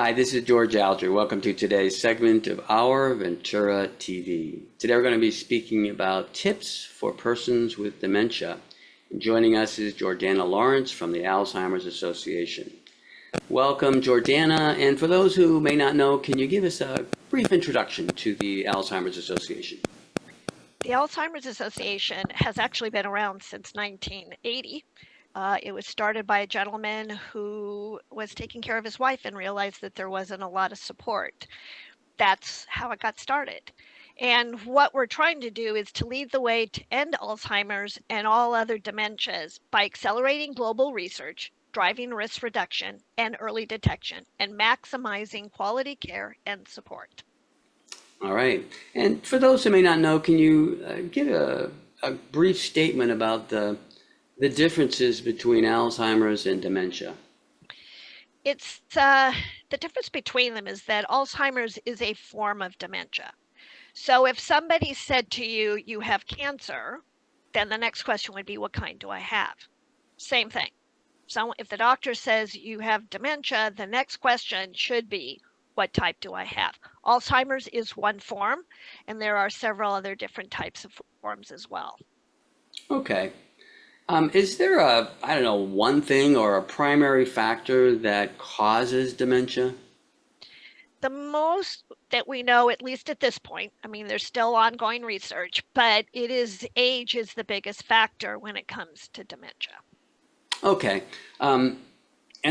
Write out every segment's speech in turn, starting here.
Hi, this is George Alger. Welcome to today's segment of Our Ventura TV. Today we're going to be speaking about tips for persons with dementia. And joining us is Jordana Lawrence from the Alzheimer's Association. Welcome, Jordana. And for those who may not know, can you give us a brief introduction to the Alzheimer's Association? The Alzheimer's Association has actually been around since 1980. It was started by a gentleman who was taking care of his wife and realized that there wasn't a lot of support. That's how it got started. And what we're trying to do is to lead the way to end Alzheimer's and all other dementias by accelerating global research, driving risk reduction and early detection, and maximizing quality care and support. All right. And for those who may not know, can you give a brief statement about the differences between Alzheimer's and dementia? It's the difference between them is that Alzheimer's is a form of dementia. So if somebody said to you, you have cancer, then the next question would be, what kind do I have? Same thing. So if the doctor says you have dementia, the next question should be, what type do I have? Alzheimer's is one form, and there are several other different types of forms as well. Okay. Is there one thing or a primary factor that causes dementia? The most that we know, at least at this point, I mean, there's still ongoing research, but age is the biggest factor when it comes to dementia. Okay. And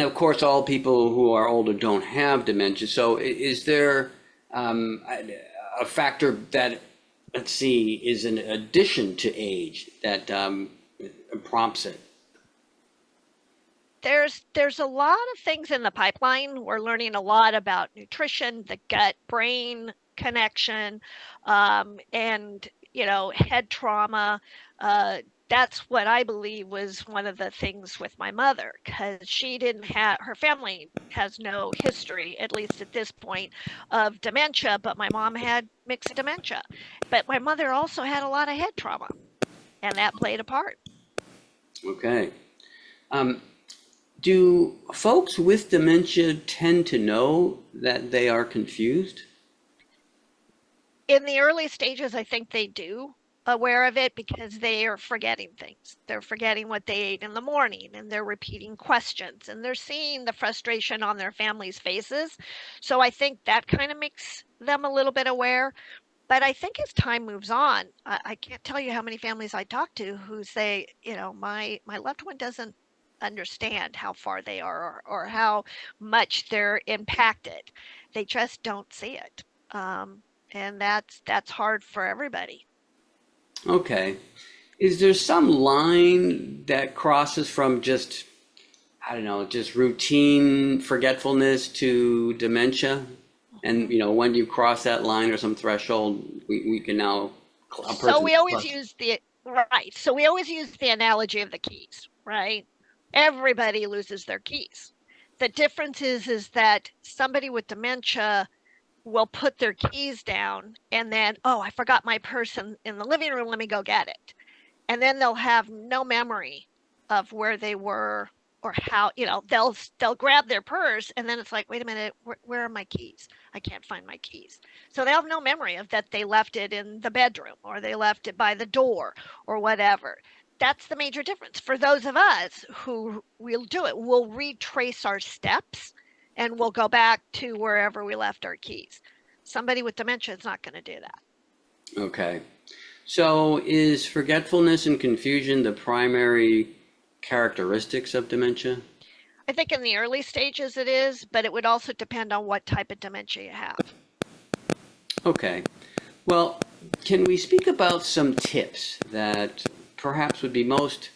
of course, all people who are older don't have dementia. So is there a factor that, let's see, is an addition to age that prompts it? There's a lot of things in the pipeline. We're learning a lot about nutrition, the gut-brain connection, and head trauma. That's what I believe was one of the things with my mother, because her family has no history, at least at this point, of dementia, but my mom had mixed dementia. But my mother also had a lot of head trauma, and that played a part. Okay. Do folks with dementia tend to know that they are confused? In the early stages, I think they do aware of it because they are forgetting things. They're forgetting what they ate in the morning, and they're repeating questions, and they're seeing the frustration on their families' faces. So I think that kind of makes them a little bit aware. But I think as time moves on, I can't tell you how many families I talk to who say, my loved one doesn't understand how far they are or how much they're impacted. They just don't see it. And that's hard for everybody. Okay. Is there some line that crosses from just routine forgetfulness to dementia? And, when you cross that line or some threshold, we can now. So we always use the analogy of the keys, right? Everybody loses their keys. The difference is that somebody with dementia will put their keys down and then, oh, I forgot my purse in the living room, let me go get it. And then they'll have no memory of where they were or how, they'll grab their purse and then it's like, wait a minute, where are my keys? I can't find my keys. So they have no memory of that they left it in the bedroom or they left it by the door or whatever. That's the major difference. For those of us who will do it, we'll retrace our steps and we'll go back to wherever we left our keys. Somebody with dementia is not going to do that. Okay. So is forgetfulness and confusion the primary characteristics of dementia? I think in the early stages it is, but it would also depend on what type of dementia you have. Okay. Well, can we speak about some tips that perhaps would be most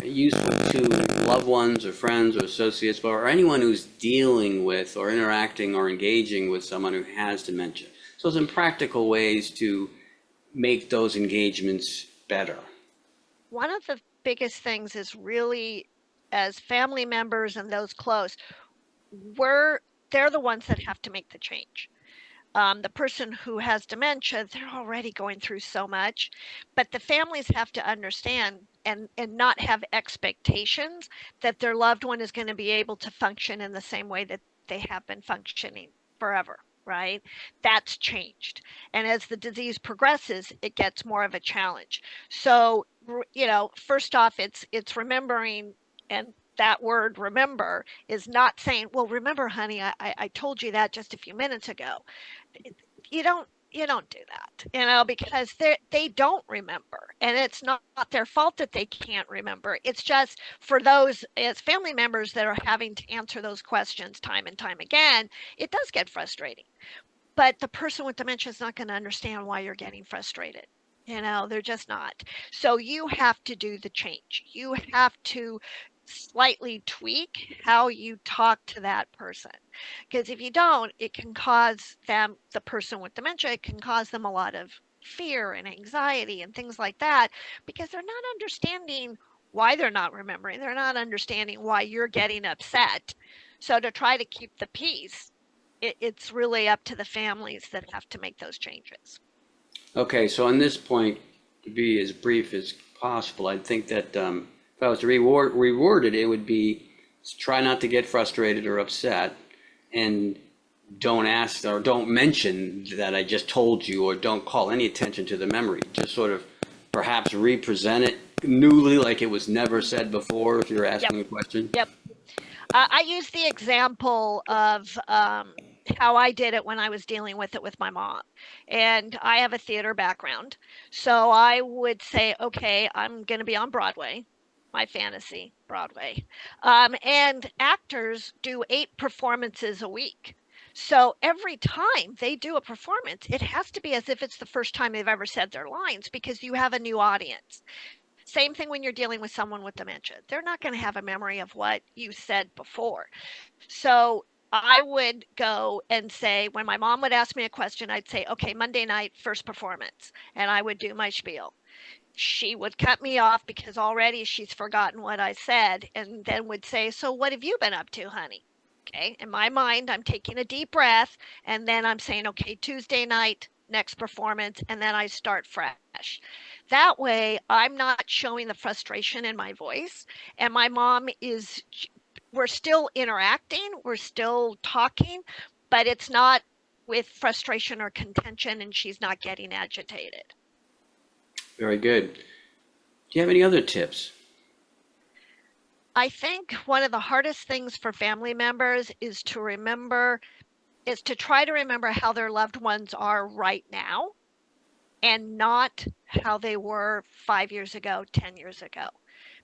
useful to loved ones or friends or associates or anyone who's dealing with or interacting or engaging with someone who has dementia? So some practical ways to make those engagements better. One of the biggest things is really, as family members and those close, they're the ones that have to make the change. The person who has dementia, they're already going through so much, but the families have to understand and not have expectations that their loved one is going to be able to function in the same way that they have been functioning forever, right? That's changed. And as the disease progresses, it gets more of a challenge. So, first off, it's remembering, and that word remember is not saying, well, remember, honey, I told you that just a few minutes ago. You don't do that, because they don't remember, and it's not their fault that they can't remember. It's just for those as family members that are having to answer those questions time and time again, it does get frustrating. But the person with dementia is not going to understand why you're getting frustrated. They're just not. So you have to do the change. You have to slightly tweak how you talk to that person. Because if you don't, it can cause them, the person with dementia, it can cause them a lot of fear and anxiety and things like that, because they're not understanding why they're not remembering. They're not understanding why you're getting upset. So to try to keep the peace, it's really up to the families that have to make those changes. Okay, so on this point, to be as brief as possible, I think that if I was to reword it, it would be try not to get frustrated or upset, and don't ask or don't mention that I just told you, or don't call any attention to the memory. Just sort of perhaps represent it newly, like it was never said before, if you're asking a question. Yep. I use the example of how I did it when I was dealing with it with my mom. And I have a theater background. So I would say, okay, I'm going to be on Broadway, my fantasy Broadway. And actors do 8 performances a week. So every time they do a performance, it has to be as if it's the first time they've ever said their lines, because you have a new audience. Same thing when you're dealing with someone with dementia. They're not going to have a memory of what you said before. So I would go and say, when my mom would ask me a question, I'd say, okay, Monday night, first performance. And I would do my spiel. She would cut me off because already she's forgotten what I said, and then would say, so what have you been up to, honey? Okay. In my mind, I'm taking a deep breath, and then I'm saying, okay, Tuesday night, next performance, and then I start fresh. That way, I'm not showing the frustration in my voice, and my mom is, we're still interacting, we're still talking, but it's not with frustration or contention, and she's not getting agitated. Very good. Do you have any other tips? I think one of the hardest things for family members is to try to remember how their loved ones are right now, and not how they were 5 years ago, 10 years ago.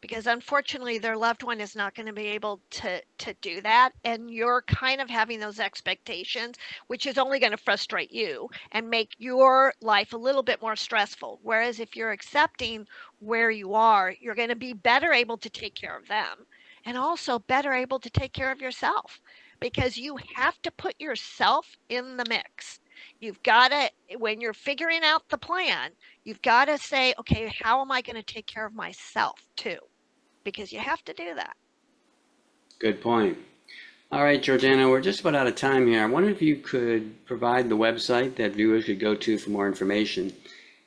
Because unfortunately, their loved one is not going to be able to do that. And you're kind of having those expectations, which is only going to frustrate you and make your life a little bit more stressful. Whereas if you're accepting where you are, you're going to be better able to take care of them, and also better able to take care of yourself, because you have to put yourself in the mix. You've got to, when you're figuring out the plan, you've got to say, okay, how am I going to take care of myself too? Because you have to do that. Good point. All right, Jordana, we're just about out of time here. I wonder if you could provide the website that viewers could go to for more information.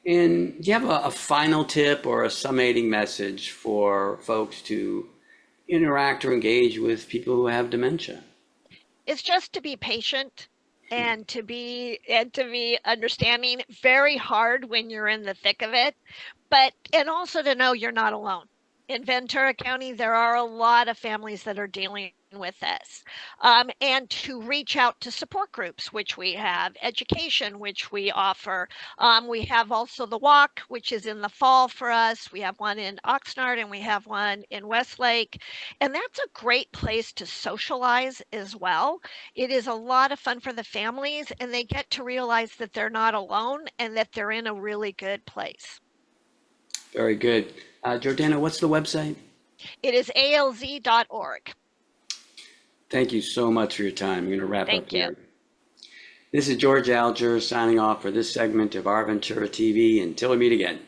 And do you have a final tip or a summating message for folks to interact or engage with people who have dementia? It's just to be patient and to be understanding. Very hard when you're in the thick of it, and also to know you're not alone. In Ventura County, there are a lot of families that are dealing with this, and to reach out to support groups, which we have, education, which we offer. We have also the walk, which is in the fall for us. We have one in Oxnard, and we have one in Westlake, and that's a great place to socialize as well. It is a lot of fun for the families, and they get to realize that they're not alone and that they're in a really good place. Very good. Jordana, what's the website? It is alz.org. Thank you so much for your time. I'm going to wrap up here. Thank you. This is George Alger signing off for this segment of Our Ventura TV. Until we meet again.